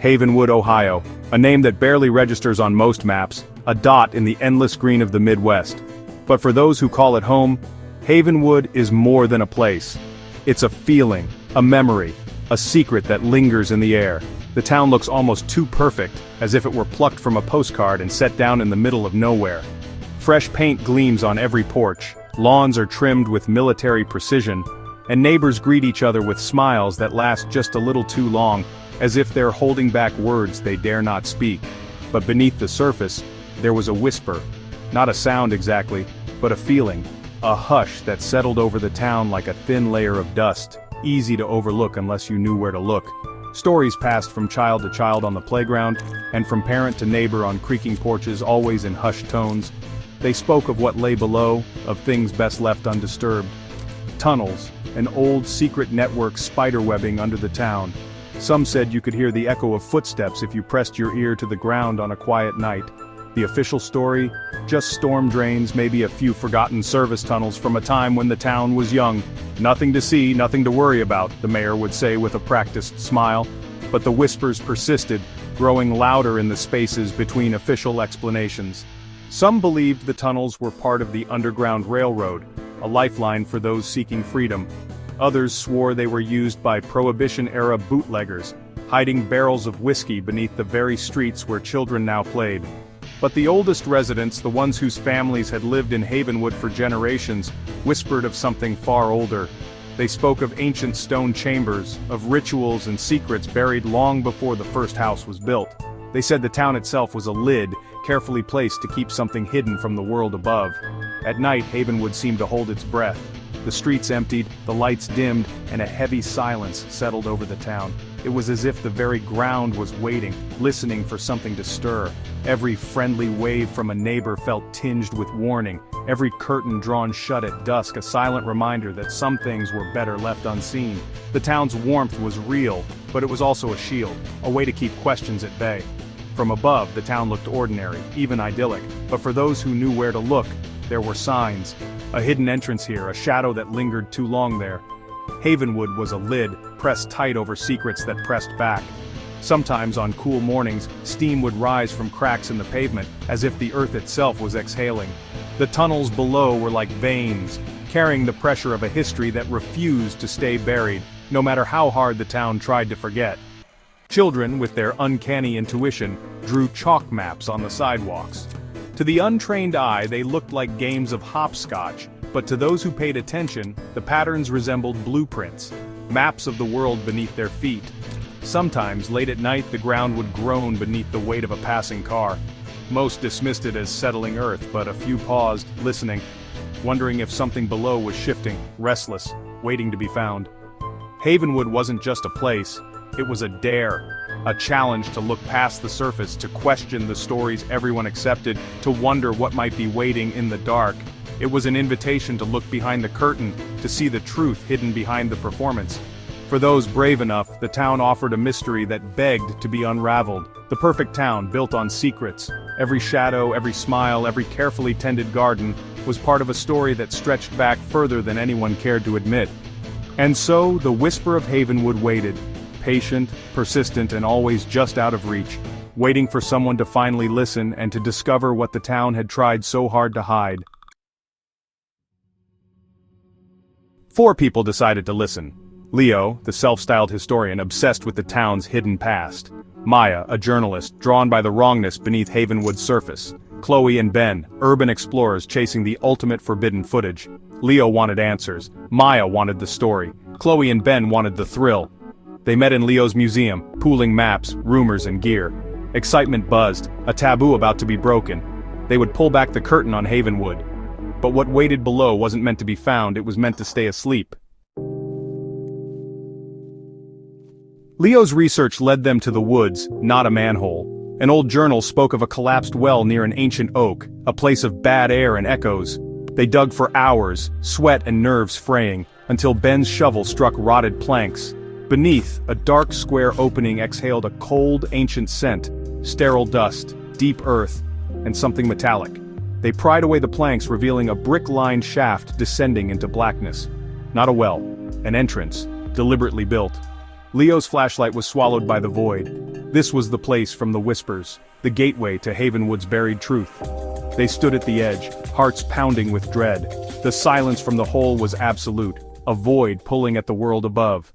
Havenwood, Ohio, a name that barely registers on most maps, a dot in the endless green of the Midwest. But for those who call it home, Havenwood is more than a place. It's a feeling, a memory, a secret that lingers in the air. The town looks almost too perfect, as if it were plucked from a postcard and set down in the middle of nowhere. Fresh paint gleams on every porch, lawns are trimmed with military precision, and neighbors greet each other with smiles that last just a little too long, as if they're holding back words they dare not speak. But beneath the surface, there was a whisper. Not a sound exactly, but a feeling. A hush that settled over the town like a thin layer of dust, easy to overlook unless you knew where to look. Stories passed from child to child on the playground, and from parent to neighbor on creaking porches, always in hushed tones. They spoke of what lay below, of things best left undisturbed. Tunnels, an old secret network spiderwebbing under the town. Some said you could hear the echo of footsteps if you pressed your ear to the ground on a quiet night. The official story? Just storm drains, maybe a few forgotten service tunnels from a time when the town was young. Nothing to see, nothing to worry about, the mayor would say with a practiced smile. But the whispers persisted, growing louder in the spaces between official explanations. Some believed the tunnels were part of the Underground Railroad, a lifeline for those seeking freedom. Others swore they were used by Prohibition-era bootleggers, hiding barrels of whiskey beneath the very streets where children now played. But the oldest residents, the ones whose families had lived in Havenwood for generations, whispered of something far older. They spoke of ancient stone chambers, of rituals and secrets buried long before the first house was built. They said the town itself was a lid, carefully placed to keep something hidden from the world above. At night, Havenwood seemed to hold its breath. The streets emptied, the lights dimmed, and a heavy silence settled over the town. It was as if the very ground was waiting, listening for something to stir. Every friendly wave from a neighbor felt tinged with warning, every curtain drawn shut at dusk a silent reminder that some things were better left unseen. The town's warmth was real, but it was also a shield, a way to keep questions at bay. From above, the town looked ordinary, even idyllic, but for those who knew where to look, there were signs. A hidden entrance here, a shadow that lingered too long there. Havenwood was a lid, pressed tight over secrets that pressed back. Sometimes on cool mornings, steam would rise from cracks in the pavement, as if the earth itself was exhaling. The tunnels below were like veins, carrying the pressure of a history that refused to stay buried, no matter how hard the town tried to forget. Children, with their uncanny intuition, drew chalk maps on the sidewalks. To the untrained eye, they looked like games of hopscotch, but to those who paid attention, the patterns resembled blueprints, maps of the world beneath their feet. Sometimes, late at night, the ground would groan beneath the weight of a passing car. Most dismissed it as settling earth, but a few paused, listening, wondering if something below was shifting, restless, waiting to be found. Havenwood wasn't just a place, it was a dare. A challenge to look past the surface, to question the stories everyone accepted, to wonder what might be waiting in the dark. It was an invitation to look behind the curtain, to see the truth hidden behind the performance. For those brave enough, the town offered a mystery that begged to be unraveled. The perfect town, built on secrets. Every shadow, every smile, every carefully tended garden was part of a story that stretched back further than anyone cared to admit. And so, the whisper of Havenwood waited. Patient, persistent, and always just out of reach, waiting for someone to finally listen and to discover what the town had tried so hard to hide. 4 people decided to listen. Leo, the self-styled historian obsessed with the town's hidden past. Maya, a journalist drawn by the wrongness beneath Havenwood's surface. Chloe and Ben, urban explorers chasing the ultimate forbidden footage. Leo wanted answers. Maya wanted the story. Chloe and Ben wanted the thrill. They met in Leo's museum, pooling maps, rumors, and gear. Excitement buzzed, a taboo about to be broken. They would pull back the curtain on Havenwood. But what waited below wasn't meant to be found, it was meant to stay asleep. Leo's research led them to the woods, not a manhole. An old journal spoke of a collapsed well near an ancient oak, a place of bad air and echoes. They dug for hours, sweat and nerves fraying, until Ben's shovel struck rotted planks. Beneath, a dark square opening exhaled a cold, ancient scent, sterile dust, deep earth, and something metallic. They pried away the planks, revealing a brick-lined shaft descending into blackness. Not a well, an entrance, deliberately built. Leo's flashlight was swallowed by the void. This was the place from the whispers, the gateway to Havenwood's buried truth. They stood at the edge, hearts pounding with dread. The silence from the hole was absolute, a void pulling at the world above.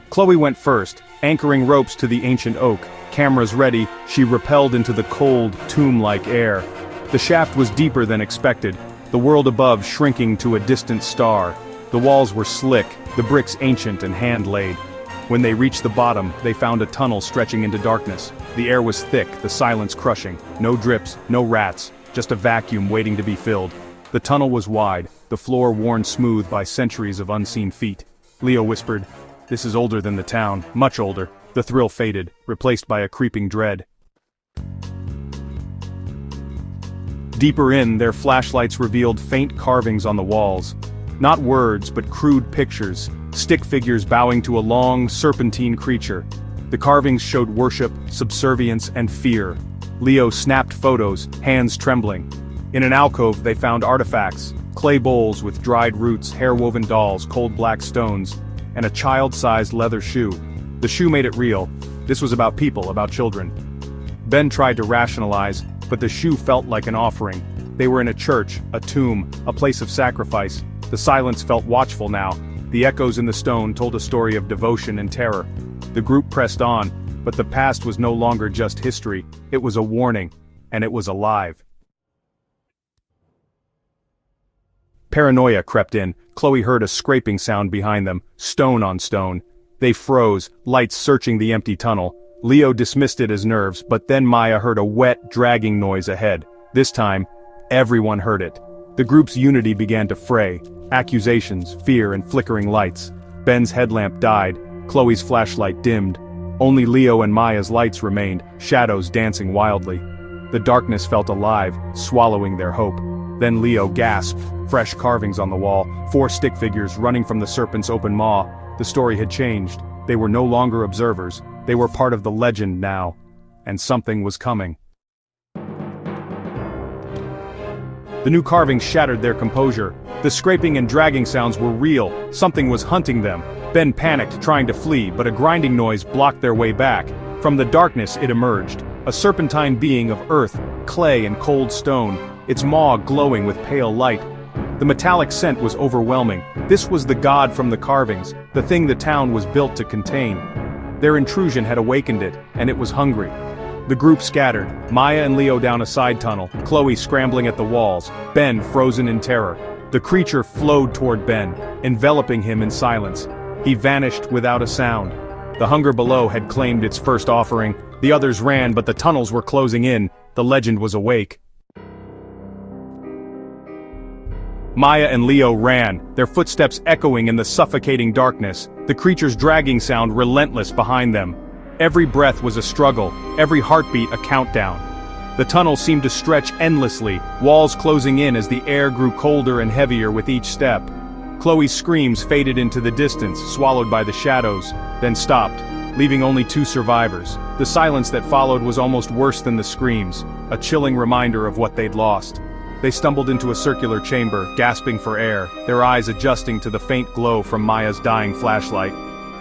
Chloe went first, anchoring ropes to the ancient oak. Cameras ready, she rappelled into the cold, tomb-like air. The shaft was deeper than expected, the world above shrinking to a distant star. The walls were slick, the bricks ancient and hand-laid. When they reached the bottom, they found a tunnel stretching into darkness. The air was thick, the silence crushing. No drips, no rats, just a vacuum waiting to be filled. The tunnel was wide, the floor worn smooth by centuries of unseen feet. Leo whispered, "This is older than the town, much older." The thrill faded, replaced by a creeping dread. Deeper in, their flashlights revealed faint carvings on the walls. Not words, but crude pictures, stick figures bowing to a long, serpentine creature. The carvings showed worship, subservience, and fear. Leo snapped photos, hands trembling. In an alcove they found artifacts, clay bowls with dried roots, hair-woven dolls, cold black stones, and a child-sized leather shoe. The shoe made it real. This was about people, about children. Ben tried to rationalize, but the shoe felt like an offering. They were in a church, a tomb, a place of sacrifice. The silence felt watchful now. The echoes in the stone told a story of devotion and terror. The group pressed on, but the past was no longer just history. It was a warning, and it was alive. Paranoia crept in. Chloe heard a scraping sound behind them, stone on stone. They froze, lights searching the empty tunnel. Leo dismissed it as nerves, but then Maya heard a wet, dragging noise ahead. This time, everyone heard it. The group's unity began to fray. Accusations, fear, and flickering lights. Ben's headlamp died. Chloe's flashlight dimmed. Only Leo and Maya's lights remained, shadows dancing wildly. The darkness felt alive, swallowing their hope. Then Leo gasped. Fresh carvings on the wall, 4 stick figures running from the serpent's open maw. The story had changed. They were no longer observers. They were part of the legend now. And something was coming. The new carvings shattered their composure. The scraping and dragging sounds were real. Something was hunting them. Ben panicked, trying to flee, but a grinding noise blocked their way back. From the darkness it emerged. A serpentine being of earth, clay, and cold stone, its maw glowing with pale light. The metallic scent was overwhelming. This was the god from the carvings, the thing the town was built to contain. Their intrusion had awakened it, and it was hungry. The group scattered, Maya and Leo down a side tunnel, Chloe scrambling at the walls, Ben frozen in terror. The creature flowed toward Ben, enveloping him in silence. He vanished without a sound. The hunger below had claimed its first offering. The others ran, but the tunnels were closing in. The legend was awake. Maya and Leo ran, their footsteps echoing in the suffocating darkness, the creature's dragging sound relentless behind them. Every breath was a struggle, every heartbeat a countdown. The tunnel seemed to stretch endlessly, walls closing in as the air grew colder and heavier with each step. Chloe's screams faded into the distance, swallowed by the shadows, then stopped, leaving only 2 survivors. The silence that followed was almost worse than the screams, a chilling reminder of what they'd lost. They stumbled into a circular chamber, gasping for air, their eyes adjusting to the faint glow from Maya's dying flashlight.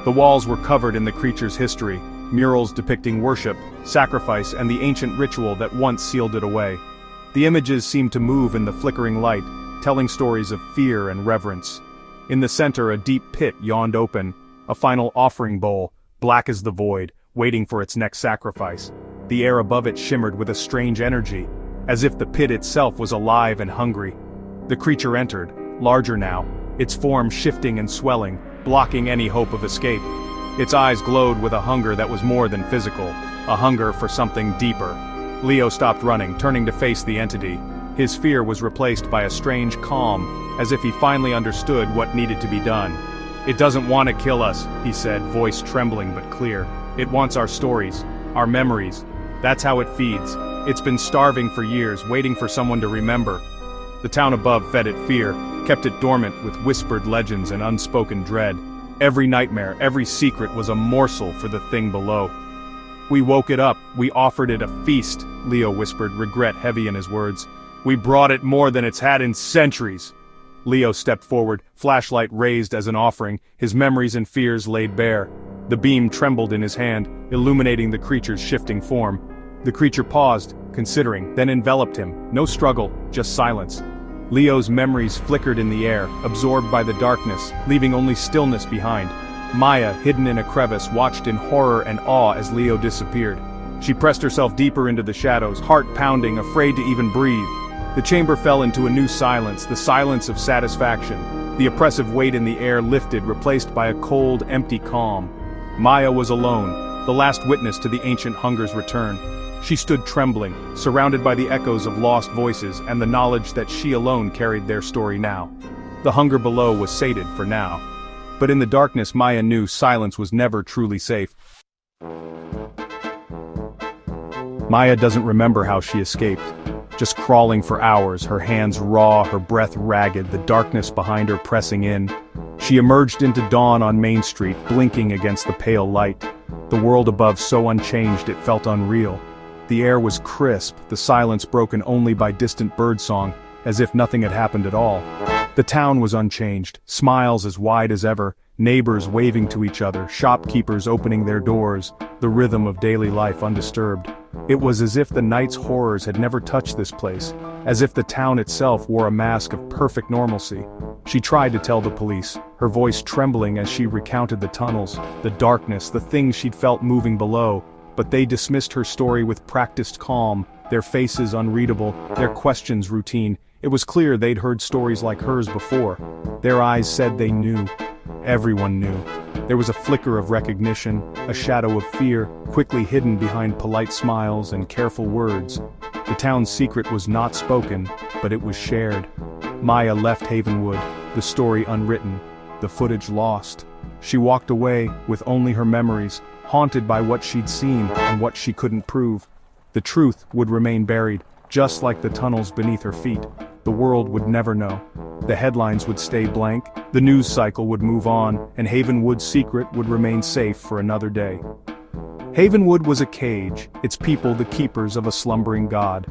The walls were covered in the creature's history, murals depicting worship, sacrifice, and the ancient ritual that once sealed it away. The images seemed to move in the flickering light, telling stories of fear and reverence. In the center, a deep pit yawned open, a final offering bowl, black as the void, waiting for its next sacrifice. The air above it shimmered with a strange energy, as if the pit itself was alive and hungry. The creature entered, larger now, its form shifting and swelling, blocking any hope of escape. Its eyes glowed with a hunger that was more than physical, a hunger for something deeper. Leo stopped running, turning to face the entity. His fear was replaced by a strange calm, as if he finally understood what needed to be done. "It doesn't want to kill us," he said, voice trembling but clear. "It wants our stories, our memories. That's how it feeds. It's been starving for years, waiting for someone to remember." The town above fed it fear, kept it dormant with whispered legends and unspoken dread. Every nightmare, every secret was a morsel for the thing below. "We woke it up, we offered it a feast," Leo whispered, regret heavy in his words. "We brought it more than it's had in centuries." Leo stepped forward, flashlight raised as an offering, his memories and fears laid bare. The beam trembled in his hand, illuminating the creature's shifting form. The creature paused, considering, then enveloped him. No struggle, just silence. Leo's memories flickered in the air, absorbed by the darkness, leaving only stillness behind. Maya, hidden in a crevice, watched in horror and awe as Leo disappeared. She pressed herself deeper into the shadows, heart pounding, afraid to even breathe. The chamber fell into a new silence, the silence of satisfaction. The oppressive weight in the air lifted, replaced by a cold, empty calm. Maya was alone, the last witness to the ancient hunger's return. She stood trembling, surrounded by the echoes of lost voices and the knowledge that she alone carried their story now. The hunger below was sated for now. But in the darkness, Maya knew silence was never truly safe. Maya doesn't remember how she escaped. Just crawling for hours, her hands raw, her breath ragged, the darkness behind her pressing in. She emerged into dawn on Main Street, blinking against the pale light. The world above so unchanged it felt unreal. The air was crisp, the silence broken only by distant birdsong, as if nothing had happened at all. The town was unchanged, smiles as wide as ever, neighbors waving to each other, shopkeepers opening their doors, the rhythm of daily life undisturbed. It was as if the night's horrors had never touched this place, as if the town itself wore a mask of perfect normalcy. She tried to tell the police, her voice trembling as she recounted the tunnels, the darkness, the things she'd felt moving below, but they dismissed her story with practiced calm, their faces unreadable, their questions routine. It was clear they'd heard stories like hers before. Their eyes said they knew. Everyone knew. There was a flicker of recognition, a shadow of fear, quickly hidden behind polite smiles and careful words. The town's secret was not spoken, but it was shared. Maya left Havenwood, the story unwritten, the footage lost. She walked away with only her memories, haunted by what she'd seen and what she couldn't prove. The truth would remain buried, just like the tunnels beneath her feet. The world would never know. The headlines would stay blank, the news cycle would move on, and Havenwood's secret would remain safe for another day. Havenwood was a cage, its people the keepers of a slumbering god.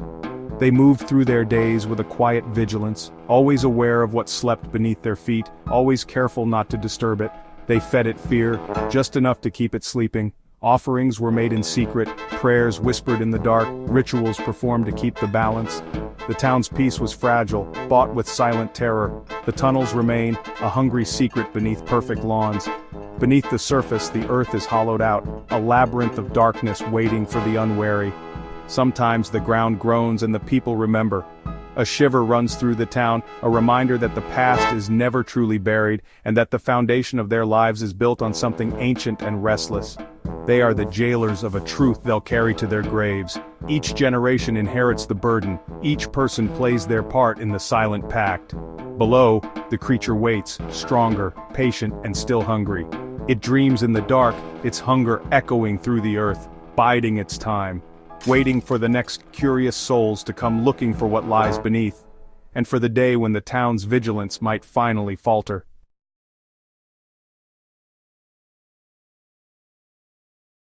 They moved through their days with a quiet vigilance, always aware of what slept beneath their feet, always careful not to disturb it. They fed it fear, just enough to keep it sleeping. Offerings were made in secret, prayers whispered in the dark, rituals performed to keep the balance. The town's peace was fragile, bought with silent terror. The tunnels remain, a hungry secret beneath perfect lawns. Beneath the surface, the earth is hollowed out, a labyrinth of darkness waiting for the unwary. Sometimes the ground groans and the people remember. A shiver runs through the town, a reminder that the past is never truly buried, and that the foundation of their lives is built on something ancient and restless. They are the jailers of a truth they'll carry to their graves. Each generation inherits the burden, each person plays their part in the silent pact. Below, the creature waits, stronger, patient, and still hungry. It dreams in the dark, its hunger echoing through the earth, biding its time, waiting for the next curious souls to come looking for what lies beneath, and for the day when the town's vigilance might finally falter.